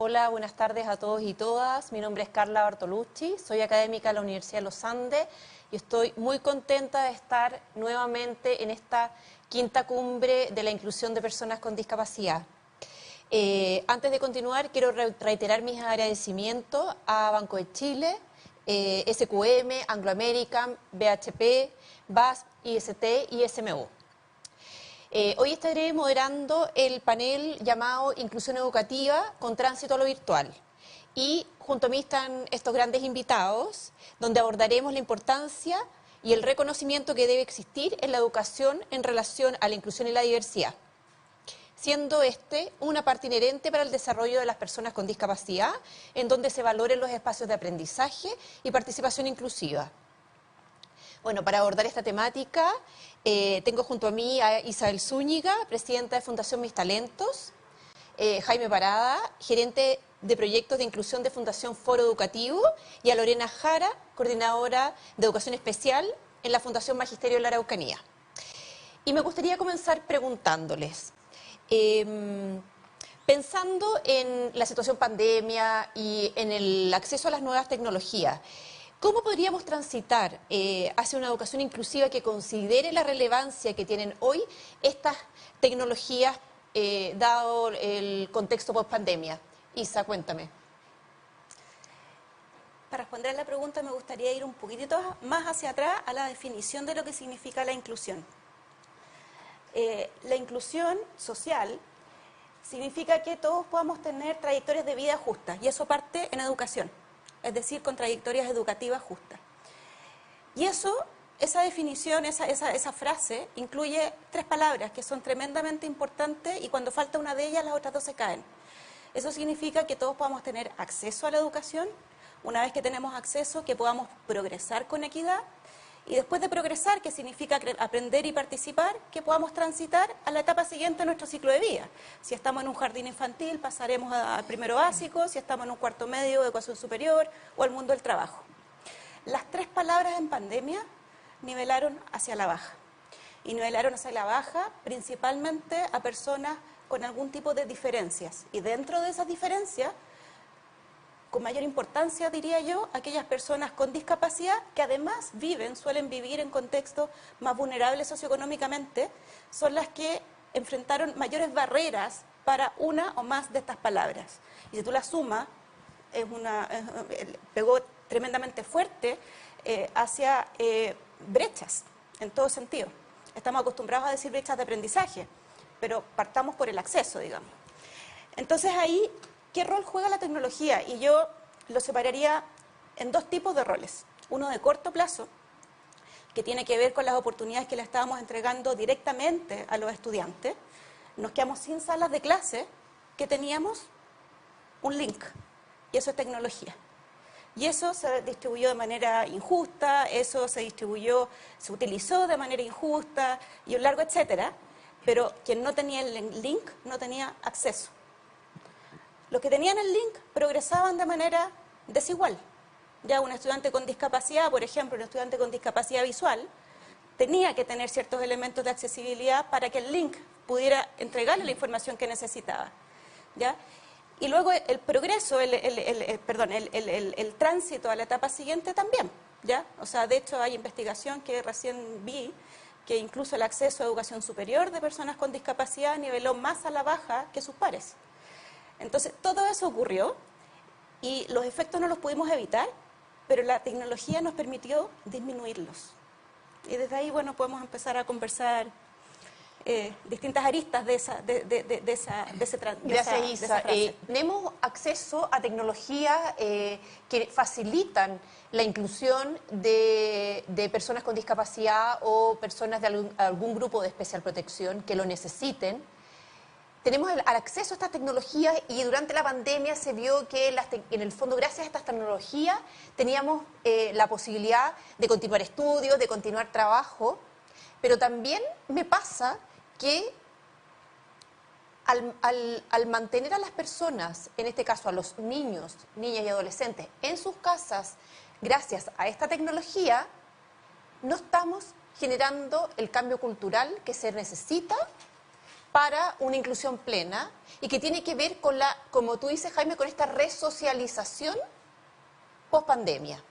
Hola, buenas tardes a todos y todas. Mi nombre es Carla Bartolucci, soy académica de la Universidad de los Andes y estoy muy contenta de estar nuevamente en esta quinta cumbre de la inclusión de personas con discapacidad. Antes de continuar, quiero reiterar mis agradecimientos a Banco de Chile, SQM, Anglo American, BHP, BASF, IST y SMU. Hoy estaré moderando el panel llamado Inclusión Educativa con tránsito a lo virtual. Y junto a mí están estos grandes invitados, donde abordaremos la importancia y el reconocimiento que debe existir en la educación en relación a la inclusión y la diversidad, siendo este una parte inherente para el desarrollo de las personas con discapacidad, en donde se valoren los espacios de aprendizaje y participación inclusiva. Bueno, para abordar esta temática, tengo junto a mí a Isabel Zúñiga, presidenta de Fundación Mis Talentos, Jaime Parada, gerente de proyectos de inclusión de Fundación Foro Educativo, y a Lorena Jara, coordinadora de Educación Especial en la Fundación Magisterio de la Araucanía. Y me gustaría comenzar preguntándoles, pensando en la situación pandemia y en el acceso a las nuevas tecnologías, ¿cómo podríamos transitar hacia una educación inclusiva que considere la relevancia que tienen hoy estas tecnologías, dado el contexto post-pandemia? Isa, cuéntame. Para responder a la pregunta me gustaría ir un poquitito más hacia atrás a la definición de lo que significa la inclusión. La inclusión social significa que todos podamos tener trayectorias de vida justas, y eso parte en educación, es decir, con trayectorias educativas justas. Y esa definición, esa frase, incluye tres palabras que son tremendamente importantes, y cuando falta una de ellas, las otras dos se caen. Eso significa que todos podamos tener acceso a la educación, una vez que tenemos acceso, que podamos progresar con equidad, y después de progresar, que significa aprender y participar, que podamos transitar a la etapa siguiente de nuestro ciclo de vida. Si estamos en un jardín infantil, pasaremos al primero básico; si estamos en un cuarto medio, educación superior, o al mundo del trabajo. Las tres palabras en pandemia nivelaron hacia la baja. Y nivelaron hacia la baja principalmente a personas con algún tipo de diferencias. Y dentro de esas diferencias, con mayor importancia, diría yo, aquellas personas con discapacidad que además suelen vivir en contextos más vulnerables socioeconómicamente, son las que enfrentaron mayores barreras para una o más de estas palabras. Y si tú las sumas, pegó tremendamente fuerte hacia brechas, en todo sentido. Estamos acostumbrados a decir brechas de aprendizaje, pero partamos por el acceso, digamos. Entonces ahí, ¿qué rol juega la tecnología? Y yo lo separaría en dos tipos de roles. Uno de corto plazo, que tiene que ver con las oportunidades que le estábamos entregando directamente a los estudiantes. Nos quedamos sin salas de clase que teníamos un link, y eso es tecnología. Y eso se distribuyó de manera injusta, eso se utilizó de manera injusta, y un largo etcétera, pero quien no tenía el link no tenía acceso. Los que tenían el link progresaban de manera desigual. Ya un estudiante con discapacidad, por ejemplo, un estudiante con discapacidad visual, tenía que tener ciertos elementos de accesibilidad para que el link pudiera entregarle la información que necesitaba, ¿ya? Y luego el progreso, el tránsito a la etapa siguiente también, ¿ya? O sea, de hecho hay investigación que recién vi, que incluso el acceso a educación superior de personas con discapacidad niveló más a la baja que sus pares. Entonces, todo eso ocurrió y los efectos no los pudimos evitar, pero la tecnología nos permitió disminuirlos. Y desde ahí, bueno, podemos empezar a conversar distintas aristas de esa Gracias, Isa. frase. Tenemos acceso a tecnologías que facilitan la inclusión de personas con discapacidad o personas de algún grupo de especial protección que lo necesiten. Tenemos el acceso a estas tecnologías, y durante la pandemia se vio que en el fondo, gracias a estas tecnologías, teníamos la posibilidad de continuar estudios, de continuar trabajo, pero también me pasa que al mantener a las personas, en este caso a los niños, niñas y adolescentes, en sus casas, gracias a esta tecnología, no estamos generando el cambio cultural que se necesita para una inclusión plena y que tiene que ver con la, como tú dices, Jaime, con esta resocialización post-pandemia.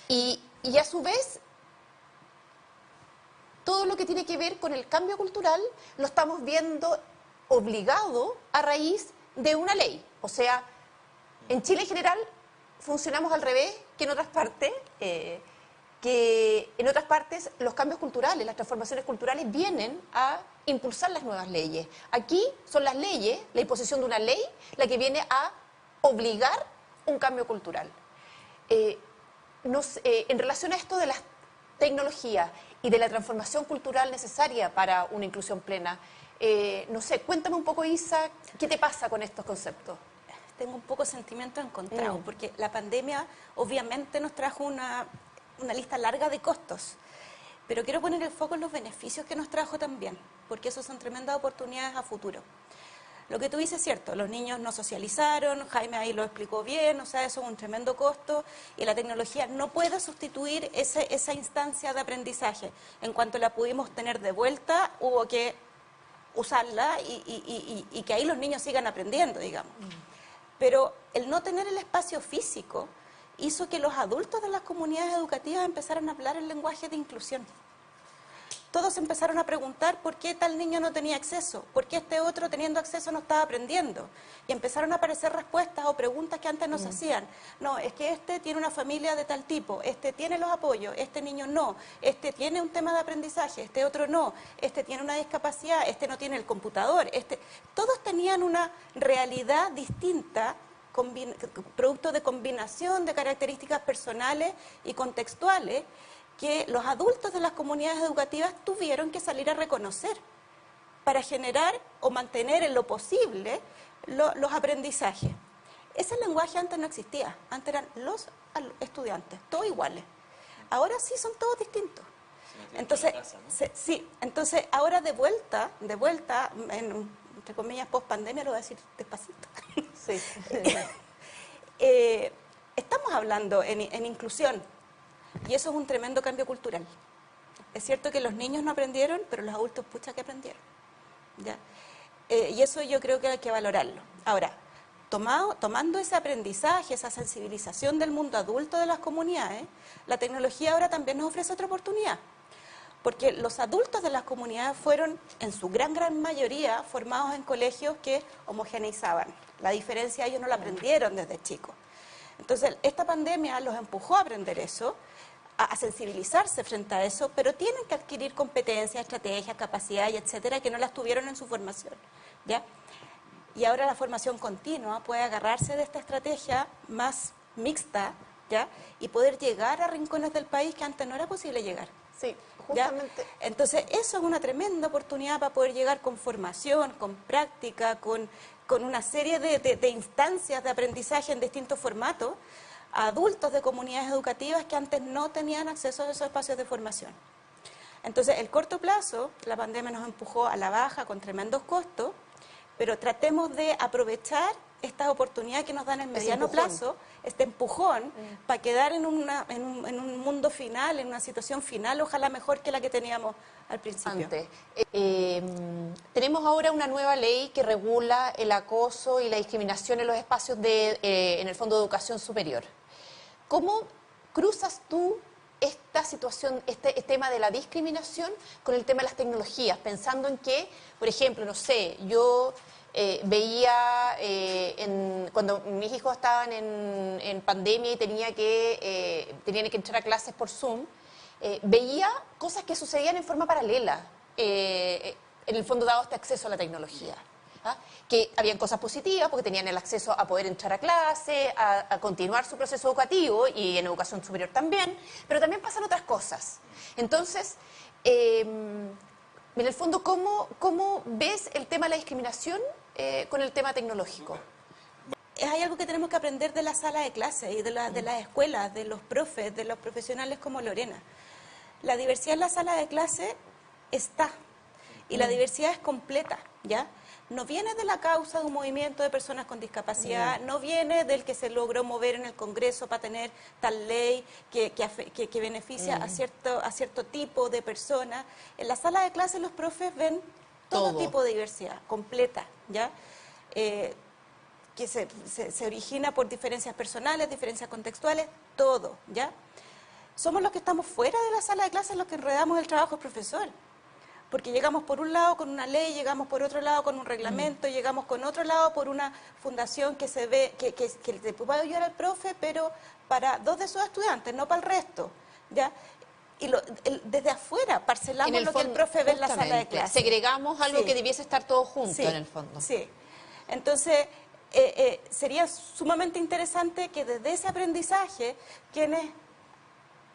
Y a su vez, todo lo que tiene que ver con el cambio cultural lo estamos viendo obligado a raíz de una ley. O sea, en Chile en general funcionamos al revés que en otras partes, que en otras partes los cambios culturales, las transformaciones culturales vienen a impulsar las nuevas leyes. Aquí son las leyes, la imposición de una ley, la que viene a obligar un cambio cultural. En relación a esto de las tecnologías y de la transformación cultural necesaria para una inclusión plena, no sé, cuéntame un poco, Isa, ¿qué te pasa con estos conceptos? Tengo un poco sentimiento encontrado, porque la pandemia obviamente nos trajo una lista larga de costos, pero quiero poner el foco en los beneficios que nos trajo también, porque esos son tremendas oportunidades a futuro. Lo que tú dices es cierto, los niños no socializaron, Jaime ahí lo explicó bien, o sea, eso es un tremendo costo y la tecnología no puede sustituir esa instancia de aprendizaje. En cuanto la pudimos tener de vuelta, hubo que usarla y que ahí los niños sigan aprendiendo, digamos. Pero el no tener el espacio físico hizo que los adultos de las comunidades educativas empezaran a hablar el lenguaje de inclusión. Todos empezaron a preguntar por qué tal niño no tenía acceso, por qué este otro teniendo acceso no estaba aprendiendo. Y empezaron a aparecer respuestas o preguntas que antes no se hacían. No, es que este tiene una familia de tal tipo, este tiene los apoyos, este niño no, este tiene un tema de aprendizaje, este otro no, este tiene una discapacidad, este no tiene el computador. Todos tenían una realidad distinta, producto de combinación de características personales y contextuales, que los adultos de las comunidades educativas tuvieron que salir a reconocer para generar o mantener en lo posible los aprendizajes. Ese lenguaje antes no existía, antes eran los estudiantes, todos iguales. Ahora sí son todos distintos. Entonces, entonces ahora de vuelta, entre comillas, post pandemia, lo voy a decir despacito. Sí. Estamos hablando en inclusión. Y eso es un tremendo cambio cultural. Es cierto que los niños no aprendieron, pero los adultos, pucha, que aprendieron. ¿Ya? Y eso yo creo que hay que valorarlo. Ahora, tomando ese aprendizaje, esa sensibilización del mundo adulto de las comunidades, la tecnología ahora también nos ofrece otra oportunidad. Porque los adultos de las comunidades fueron, en su gran mayoría, formados en colegios que homogeneizaban. La diferencia ellos no la aprendieron desde chicos. Entonces, esta pandemia los empujó a aprender eso, a sensibilizarse frente a eso, pero tienen que adquirir competencias, estrategias, capacidades, etcétera, que no las tuvieron en su formación, ¿ya? Y ahora la formación continua puede agarrarse de esta estrategia más mixta, ¿ya? Y poder llegar a rincones del país que antes no era posible llegar. Sí, justamente. ¿Ya? Entonces, eso es una tremenda oportunidad para poder llegar con formación, con práctica, con una serie de instancias de aprendizaje en distintos formatos a adultos de comunidades educativas que antes no tenían acceso a esos espacios de formación. Entonces, el corto plazo, la pandemia nos empujó a la baja con tremendos costos, pero tratemos de aprovechar estas oportunidades que nos dan en el mediano plazo, este empujón, para quedar en un mundo final, en una situación final, ojalá mejor que la que teníamos al principio. Antes. Tenemos ahora una nueva ley que regula el acoso y la discriminación en los espacios en el Fondo de Educación Superior. ¿Cómo cruzas tú esta situación, este tema de la discriminación con el tema de las tecnologías? Pensando en que, por ejemplo, no sé, yo veía cuando mis hijos estaban en pandemia y tenían que entrar a clases por Zoom, veía cosas que sucedían en forma paralela, en el fondo dado este acceso a la tecnología. ¿Ah? Que habían cosas positivas porque tenían el acceso a poder entrar a clase, a continuar su proceso educativo y en educación superior también, pero también pasan otras cosas. Entonces, en el fondo, ¿cómo ves el tema de la discriminación con el tema tecnológico? Hay algo que tenemos que aprender de la sala de clase y de las escuelas, de los profes, de los profesionales como Lorena. La diversidad en la sala de clase está, y la diversidad es completa, ¿ya? No viene de la causa de un movimiento de personas con discapacidad, no viene del que se logró mover en el Congreso para tener tal ley que beneficia a cierto tipo de personas. En la sala de clase los profes ven todo tipo de diversidad, completa, ¿ya? Que se origina por diferencias personales, diferencias contextuales, todo, ¿ya? Somos los que estamos fuera de la sala de clases los que enredamos el trabajo del profesor. Porque llegamos por un lado con una ley, llegamos por otro lado con un reglamento, llegamos con otro lado por una fundación que se ve, que le puede ayudar al profe, pero para 2 de sus estudiantes, no para el resto, ¿ya? Y desde afuera parcelamos lo que el profe ve en la sala de clases. Segregamos algo que debiese estar todo junto, sí, en el fondo. Sí. Entonces, sería sumamente interesante que desde ese aprendizaje, quienes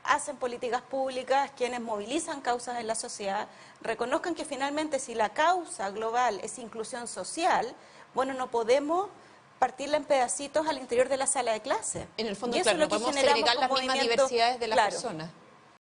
hacen políticas públicas, quienes movilizan causas en la sociedad, reconozcan que finalmente si la causa global es inclusión social, bueno, no podemos partirla en pedacitos al interior de la sala de clase. En el fondo, claro, no podemos segregar las mismas diversidades de las personas.